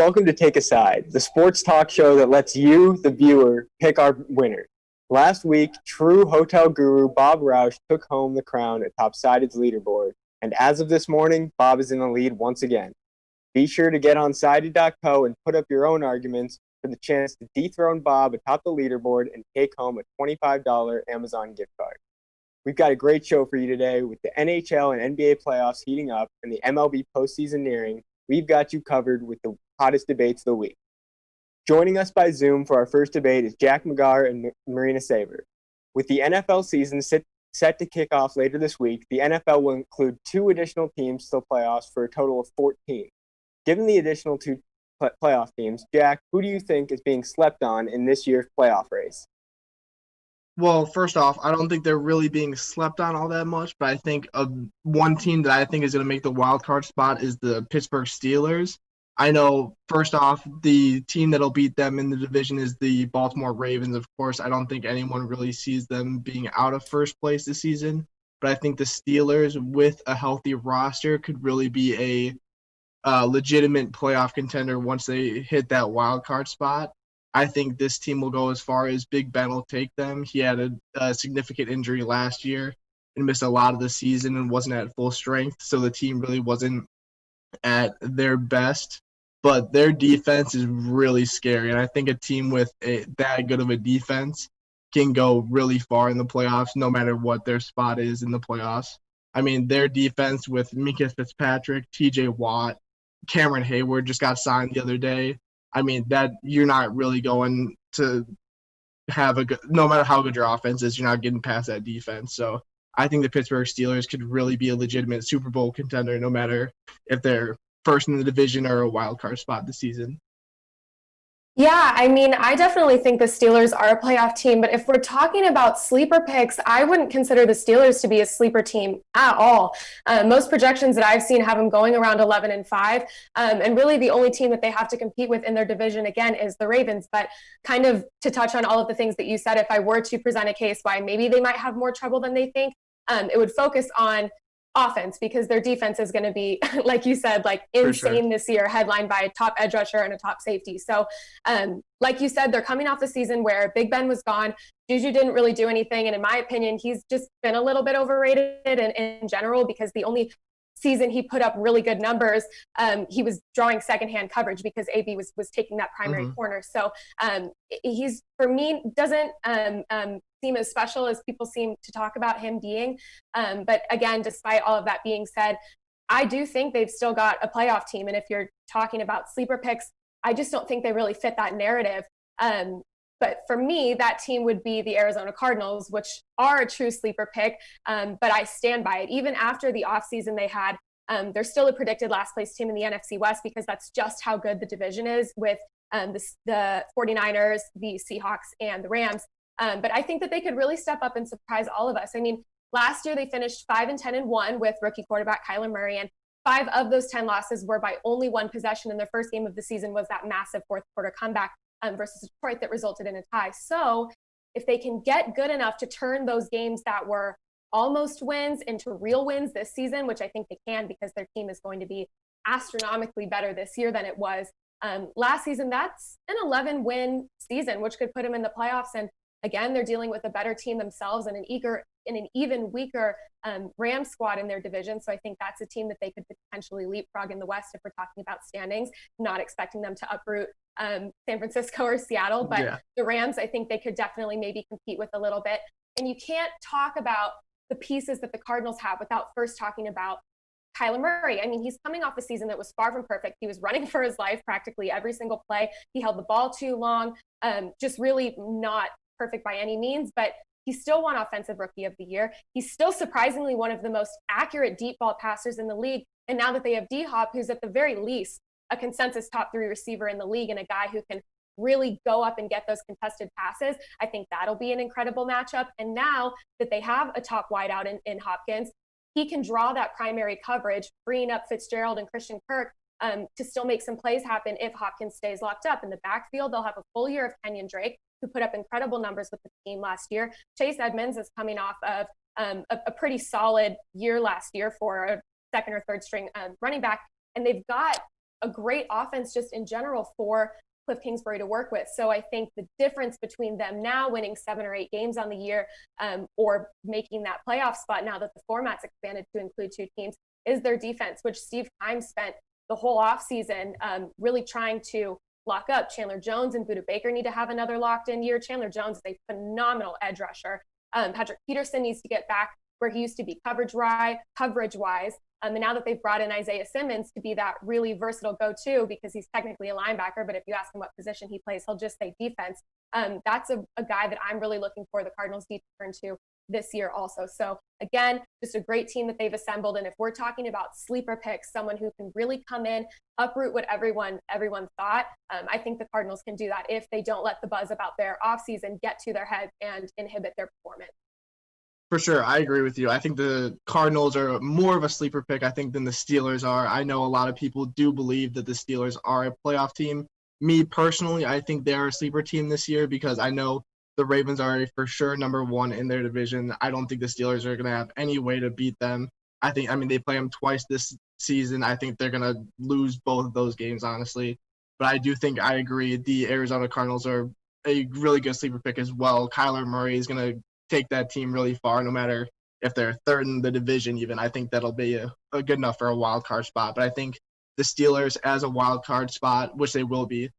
welcome to TakeaSide, the sports talk show that lets you, the viewer, pick our winner. Last week, true hotel guru Bob Roush took home the crown atop Sided's leaderboard, and as of this morning, Bob is in the lead once again. Be sure to get on Sided.co and put up your own arguments for the chance to dethrone Bob atop the leaderboard and take home a $25 Amazon gift card. We've got a great show for you today with the NHL and NBA playoffs heating up and the MLB postseason nearing. We've got you covered with the hottest debates of the week. Joining us by Zoom for our first debate is Jack McGarr and Marina Saber. With the NFL season set to kick off later this week, the NFL will include 2 additional teams to the playoffs for a total of 14. Given the additional 2 playoff teams, Jack, who do you think is being slept on in this year's playoff race? Well, first off, I don't think they're really being slept on all that much, but I think one team that I think is going to make the wild card spot is the Pittsburgh Steelers. I know, first off, the team that'll beat them in the division is the Baltimore Ravens, of course. I don't think anyone really sees them being out of first place this season, but I think the Steelers, with a healthy roster, could really be a legitimate playoff contender once they hit that wild card spot. I think this team will go as far as Big Ben will take them. He had a significant injury last year and missed a lot of the season and wasn't at full strength, so the team really wasn't at their best. But their defense is really scary, and I think a team with that good of a defense can go really far in the playoffs no matter what their spot is in the playoffs. I mean, their defense with Minka Fitzpatrick, TJ Watt, Cameron Hayward just got signed the other day. I mean, that you're not really going to have a good, no matter how good your offense is, you're not getting past that defense. So I think the Pittsburgh Steelers could really be a legitimate Super Bowl contender, no matter if they're first in the division or a wild card spot this season. Yeah, I mean, I definitely think the Steelers are a playoff team, but if we're talking about sleeper picks, I wouldn't consider the Steelers to be a sleeper team at all. Most projections that I've seen have them going around 11-5, and really the only team that they have to compete with in their division, again, is the Ravens. But kind of to touch on all of the things that you said, if I were to present a case why maybe they might have more trouble than they think, it would focus on offense, because their defense is going to be, like you said, like insane this year, headlined by a top edge rusher and a top safety. So like you said, they're coming off the season where Big Ben was gone. Juju didn't really do anything. And in my opinion, he's just been a little bit overrated in general, because the only season he put up really good numbers, he was drawing secondhand coverage because AB was taking that primary corner. So he's, for me, doesn't seem as special as people seem to talk about him being. But again, despite all of that being said, I do think they've still got a playoff team. And if you're talking about sleeper picks, I just don't think they really fit that narrative. But for me, that team would be the Arizona Cardinals, which are a true sleeper pick. But I stand by it. Even after the offseason they had, they're still a predicted last place team in the NFC West, because that's just how good the division is with the 49ers, the Seahawks, and the Rams. But I think that they could really step up and surprise all of us. I mean, last year they finished 5-10-1 with rookie quarterback Kyler Murray, and 5 of those 10 losses were by only 1 possession. And their first game of the season was that massive fourth quarter comeback versus Detroit that resulted in a tie. So if they can get good enough to turn those games that were almost wins into real wins this season, which I think they can, because their team is going to be astronomically better this year than it was last season, that's an 11-win season, which could put them in the playoffs. And again, they're dealing with a better team themselves and an even weaker Rams squad in their division. So I think that's a team that they could potentially leapfrog in the West if we're talking about standings. Not expecting them to uproot San Francisco or Seattle, but the Rams, I think they could definitely maybe compete with a little bit. And you can't talk about the pieces that the Cardinals have without first talking about Kyler Murray. I mean, he's coming off a season that was far from perfect. He was running for his life practically every single play. He held the ball too long, just really not perfect by any means, but he still won Offensive Rookie of the Year. He's still surprisingly one of the most accurate deep ball passers in the league. And now that they have D-Hop, who's at the very least a consensus top 3 receiver in the league and a guy who can really go up and get those contested passes, I think that'll be an incredible matchup. And now that they have a top wideout in Hopkins, he can draw that primary coverage, freeing up Fitzgerald and Christian Kirk to still make some plays happen if Hopkins stays locked up. In the backfield, they'll have a full year of Kenyon Drake, who put up incredible numbers with the team last year. Chase Edmonds is coming off of a pretty solid year last year for a second or third string running back. And they've got a great offense just in general for Cliff Kingsbury to work with. So I think the difference between them now winning 7 or 8 games on the year or making that playoff spot now that the format's expanded to include 2 teams is their defense, which Steve Keim spent the whole offseason really trying to lock up. Chandler Jones and Budda Baker need to have another locked-in year. Chandler Jones is a phenomenal edge rusher. Patrick Peterson needs to get back where he used to be coverage-wise. And now that they've brought in Isaiah Simmons to be that really versatile go-to, because he's technically a linebacker, but if you ask him what position he plays, he'll just say defense. That's a guy that I'm really looking for the Cardinals D to turn to this year also. So again, just a great team that they've assembled. And if we're talking about sleeper picks, someone who can really come in, uproot what everyone thought, I think the Cardinals can do that if they don't let the buzz about their offseason get to their heads and inhibit their performance. For sure, I agree with you. I think the Cardinals are more of a sleeper pick, I think, than the Steelers are. I know a lot of people do believe that the Steelers are a playoff team. Me personally, I think they're a sleeper team this year because I know the Ravens are for sure number 1 in their division. I don't think the Steelers are going to have any way to beat them. I mean, they play them twice this season. I think they're going to lose both of those games, honestly. But I do think I agree. The Arizona Cardinals are a really good sleeper pick as well. Kyler Murray is going to take that team really far, no matter if they're third in the division even. I think that'll be a good enough for a wild card spot. But I think the Steelers as a wild card spot, which they will be,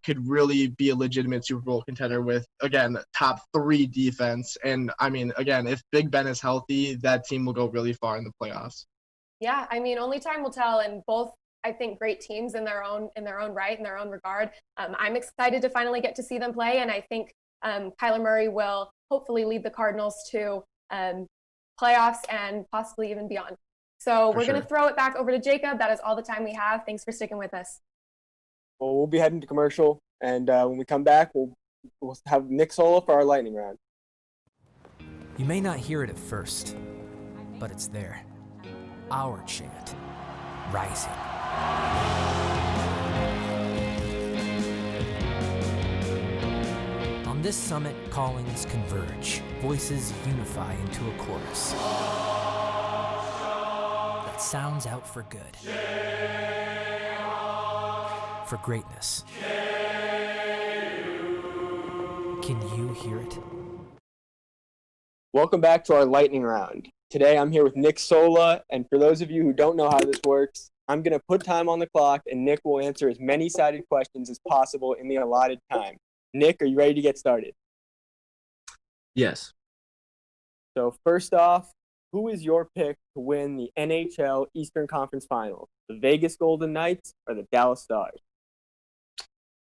could really be a legitimate Super Bowl contender with, again, top 3 defense. And, I mean, again, if Big Ben is healthy, that team will go really far in the playoffs. Yeah, I mean, only time will tell, and both, I think, great teams in their own right, in their own regard. I'm excited to finally get to see them play, and I think Kyler Murray will hopefully lead the Cardinals to playoffs and possibly even beyond. So we're going to throw it back over to Jacob. That is all the time we have. Thanks for sticking with us. Well, we'll be heading to commercial, and when we come back, we'll have Nick Sola for our lightning round. You may not hear it at first, but it's there. Our chant, rising. On this summit, callings converge, voices unify into a chorus that sounds out for good. For greatness. Can you hear it? Welcome back to our lightning round. Today I'm here with Nick Sola, and for those of you who don't know how this works, I'm going to put time on the clock, and Nick will answer as many sided questions as possible in the allotted time. Nick, are you ready to get started? Yes. So first off, who is your pick to win the NHL Eastern Conference Finals? The Vegas Golden Knights or the Dallas Stars?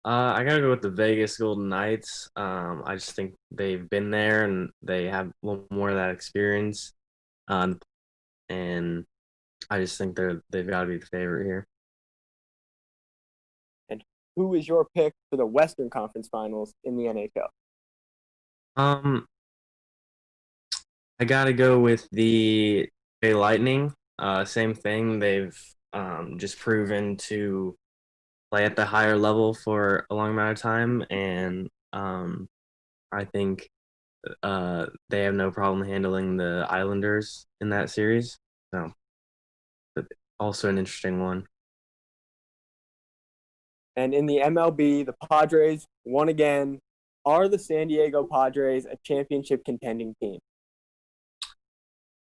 I gotta go with the Vegas Golden Knights. I just think they've been there and they have a little more of that experience. And I just think they've got to be the favorite here. And who is your pick for the Western Conference Finals in the NHL? I gotta go with the Lightning. Same thing. They've just proven to play at the higher level for a long amount of time, and I think they have no problem handling the Islanders in that series. So, but also an interesting one. And in the MLB, the Padres won again. Are the San Diego Padres a championship contending team?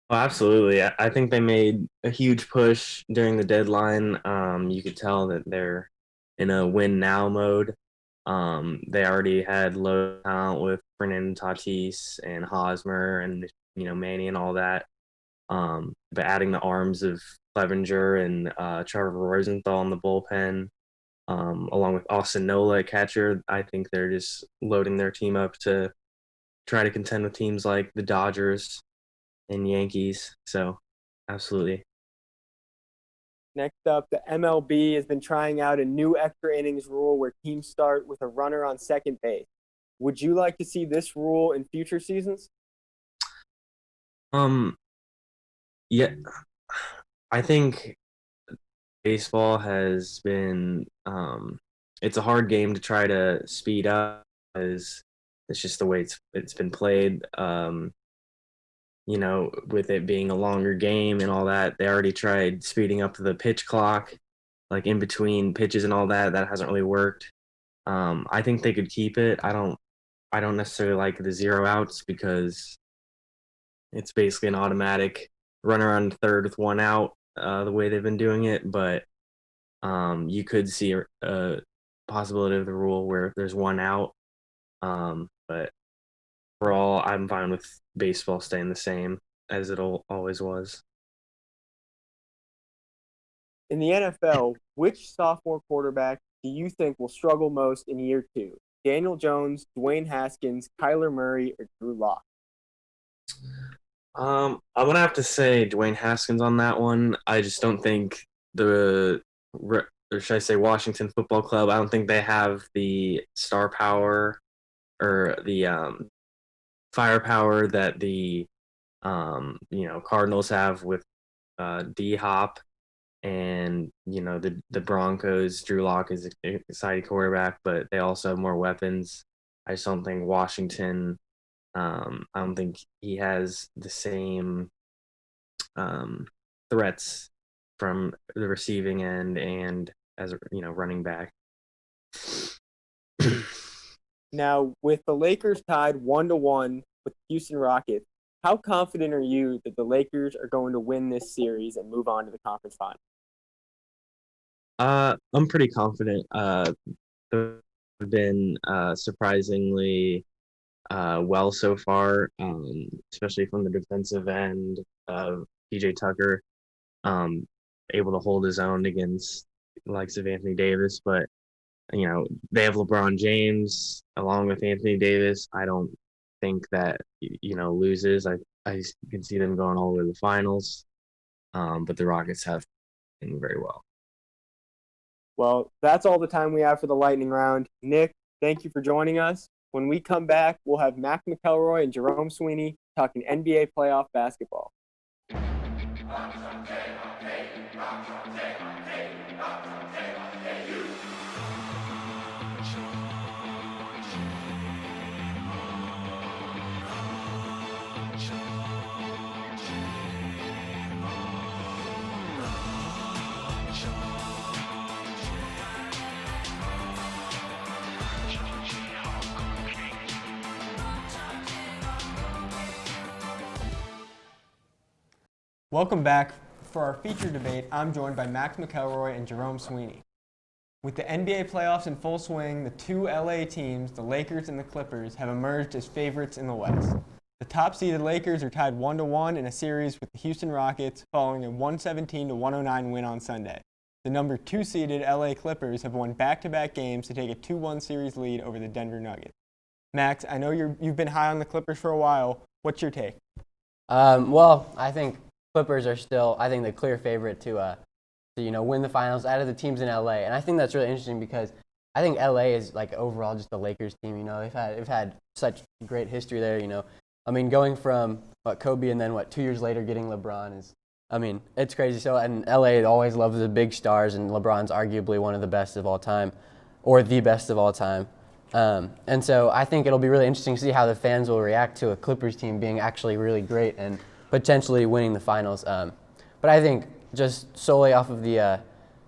Oh, absolutely. I think they made a huge push during the deadline. You could tell that they're in a win now mode. They already had low talent with Fernando Tatis and Hosmer and Manny and all that. But adding the arms of Clevenger and Trevor Rosenthal in the bullpen, along with Austin Nola at catcher, I think they're just loading their team up to try to contend with teams like the Dodgers and Yankees. So, absolutely. Next up, the MLB has been trying out a new extra innings rule where teams start with a runner on second base. Would you like to see this rule in future seasons? Yeah, I think baseball has been it's a hard game to try to speed up because it's just the way it's been played. With it being a longer game and all that, they already tried speeding up the pitch clock like in between pitches and all that. That hasn't really worked. I think they could keep it. I don't necessarily like the 0 outs because it's basically an automatic run around third with 1 out, the way they've been doing it. But you could see a possibility of the rule where if there's 1 out. But overall, I'm fine with baseball staying the same as it always was. In the NFL, which sophomore quarterback do you think will struggle most in year 2? Daniel Jones, Dwayne Haskins, Kyler Murray, or Drew Lock? I'm gonna have to say Dwayne Haskins on that one. I just don't think or should I say Washington Football Club, I don't think they have the star power or the firepower that the Cardinals have with D Hop, and the Broncos. Drew Lock is an exciting quarterback, but they also have more weapons. I just don't think Washington. I don't think he has the same threats from the receiving end and as running back. Now, with the Lakers tied 1-1 with the Houston Rockets, how confident are you that the Lakers are going to win this series and move on to the conference final? I'm pretty confident. They've been surprisingly well so far, especially from the defensive end of PJ Tucker, able to hold his own against the likes of Anthony Davis. But they have LeBron James along with Anthony Davis. I don't think that loses. I can see them going all the way to the finals, but the Rockets have been very well. Well, that's all the time we have for the lightning round. Nick, thank you for joining us. When we come back, we'll have Mac McElroy and Jerome Sweeney talking NBA playoff basketball. Welcome back. For our feature debate, I'm joined by Max McElroy and Jerome Sweeney. With the NBA playoffs in full swing, the two LA teams, the Lakers and the Clippers, have emerged as favorites in the West. The top-seeded Lakers are tied 1-1 in a series with the Houston Rockets following a 117-109 win on Sunday. The number 2-seeded LA Clippers have won back-to-back games to take a 2-1 series lead over the Denver Nuggets. Max, I know you've been high on the Clippers for a while. What's your take? Well, I think Clippers are still, I think, the clear favorite to win the finals out of the teams in LA, and I think that's really interesting because I think LA is like overall just the Lakers team. They've had such great history there. I mean, going from Kobe and then 2 years later getting LeBron is, I mean, it's crazy. So, and LA always loves the big stars, and LeBron's arguably one of the best of all time, or the best of all time. And so I think it'll be really interesting to see how the fans will react to a Clippers team being actually really great and potentially winning the finals. But I think just solely off of the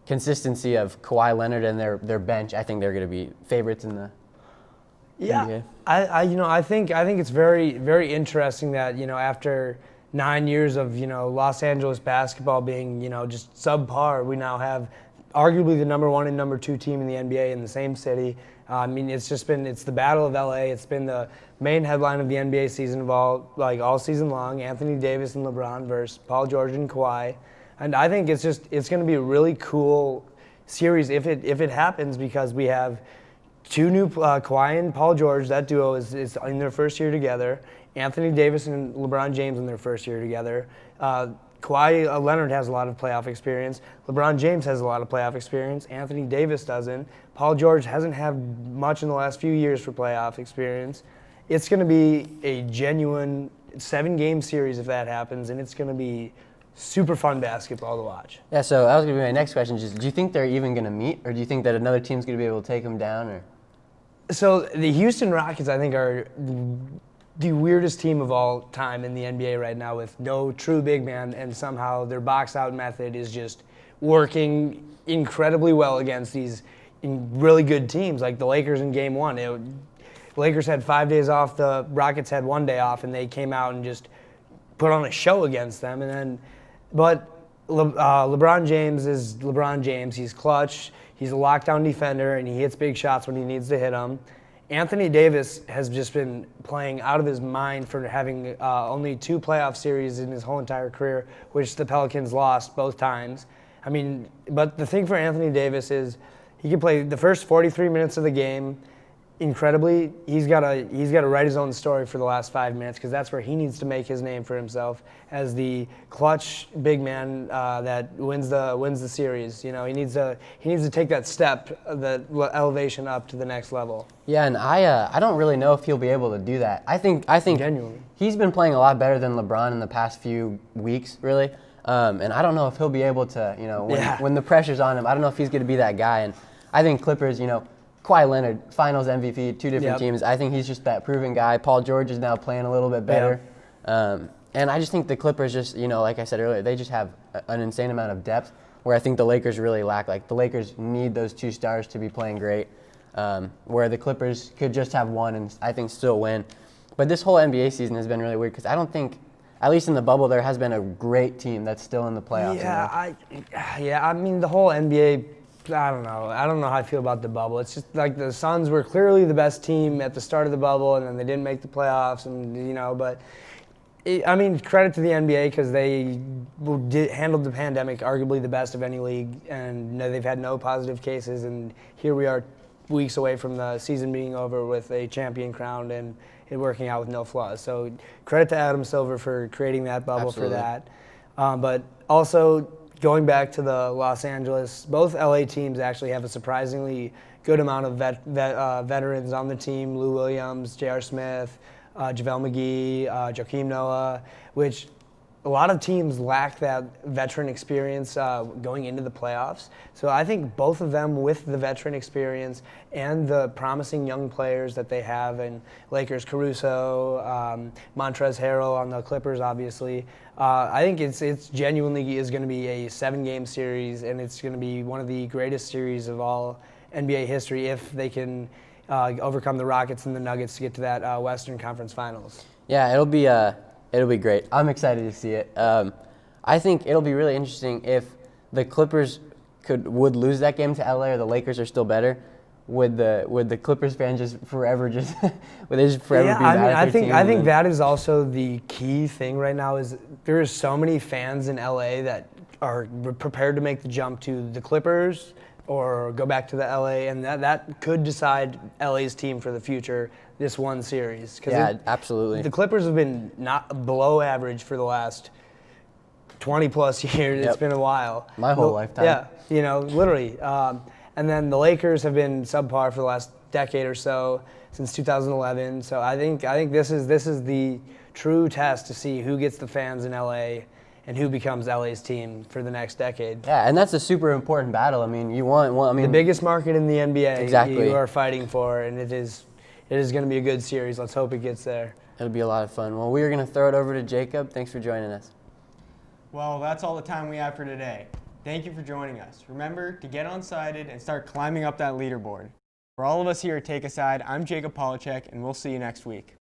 consistency of Kawhi Leonard and their bench, I think they're going to be favorites in the NBA. I think it's very, very interesting that after 9 years of Los Angeles basketball being just subpar, we now have arguably the number 1 and number 2 team in the NBA in the same city. I mean, it's the battle of LA. It's been the main headline of the NBA season all season long. Anthony Davis and LeBron versus Paul George and Kawhi, and I think it's going to be a really cool series if it happens, because we have two new Kawhi and Paul George. That duo is in their first year together. Anthony Davis and LeBron James in their first year together. Kawhi Leonard has a lot of playoff experience. LeBron James has a lot of playoff experience. Anthony Davis doesn't. Paul George hasn't had much in the last few years for playoff experience. It's going to be a genuine 7-game series if that happens, and it's going to be super fun basketball to watch. Yeah, so that was going to be my next question. Do you think they're even going to meet, or do you think that another team's going to be able to take them down? Or So the Houston Rockets, I think, are the weirdest team of all time in the NBA right now, with no true big man, and somehow their box-out method is just working incredibly well against these really good teams like the Lakers in Game 1. The Lakers had 5 days off, the Rockets had 1 day off, and they came out and just put on a show against them. But LeBron James is LeBron James. He's clutch. He's a lockdown defender, and he hits big shots when he needs to hit them. Anthony Davis has just been playing out of his mind for having only 2 playoff series in his whole entire career, which the Pelicans lost both times. I mean, but the thing for Anthony Davis is he can play the first 43 minutes of the game incredibly. He's got to write his own story for the last 5 minutes because that's where he needs to make his name for himself as the clutch big man that wins the series. You know, he needs to take that step, that elevation up to the next level. Yeah, and I don't really know if he'll be able to do that. I think Genuinely. he's been playing a lot better than LeBron in the past few weeks, really. And I don't know if he'll be able to, when the pressure's on him, I don't know if he's going to be that guy. And I think Clippers, Kawhi Leonard, Finals MVP, 2 different teams. I think he's just that proven guy. Paul George is now playing a little bit better. And I just think the Clippers just, like I said earlier, they just have an insane amount of depth where I think the Lakers really lack. Like, the Lakers need those 2 stars to be playing great, where the Clippers could just have one and I think still win. But this whole NBA season has been really weird because I don't think, at least in the bubble, there has been a great team that's still in the playoffs. I mean, the whole NBA, I don't know how I feel about the bubble. It's just like the Suns were clearly the best team at the start of the bubble, and then they didn't make the playoffs, but credit to the NBA because they handled the pandemic arguably the best of any league, and they've had no positive cases, and here we are weeks away from the season being over with a champion crowned and it working out with no flaws. So credit to Adam Silver for creating that bubble. Absolutely. For that. But also, going back to the Los Angeles, both LA teams actually have a surprisingly good amount of veterans on the team. Lou Williams, J.R. Smith, JaVale McGee, Joakim Noah, which a lot of teams lack that veteran experience going into the playoffs. So I think both of them, with the veteran experience and the promising young players that they have, and Lakers Caruso, Montrezl Harrell on the Clippers, obviously, I think it's genuinely is going to be a 7-game series, and it's going to be one of the greatest series of all NBA history if they can overcome the Rockets and the Nuggets to get to that Western Conference Finals. Yeah, it'll be great. I'm excited to see it. I think it'll be really interesting if the Clippers would lose that game to LA, or the Lakers are still better. Would the Clippers fans just forever be mad at their team? I think that is also the key thing right now. Is there is so many fans in LA that are prepared to make the jump to the Clippers or go back to the LA, and that could decide LA's team for the future. This one series. Yeah, absolutely. The Clippers have been not below average for the last 20 plus years. Yep. It's been a while. My whole lifetime. Yeah, literally. And then the Lakers have been subpar for the last decade or so, since 2011. So I think this is the true test to see who gets the fans in LA and who becomes LA's team for the next decade. Yeah, and that's a super important battle. I mean, the biggest market in the NBA. Exactly. You are fighting for, and it is going to be a good series. Let's hope it gets there. It'll be a lot of fun. Well, we are going to throw it over to Jacob. Thanks for joining us. Well, that's all the time we have for today. Thank you for joining us. Remember to get on-sided and start climbing up that leaderboard. For all of us here at TakeaSide, I'm Jacob Polachek, and we'll see you next week.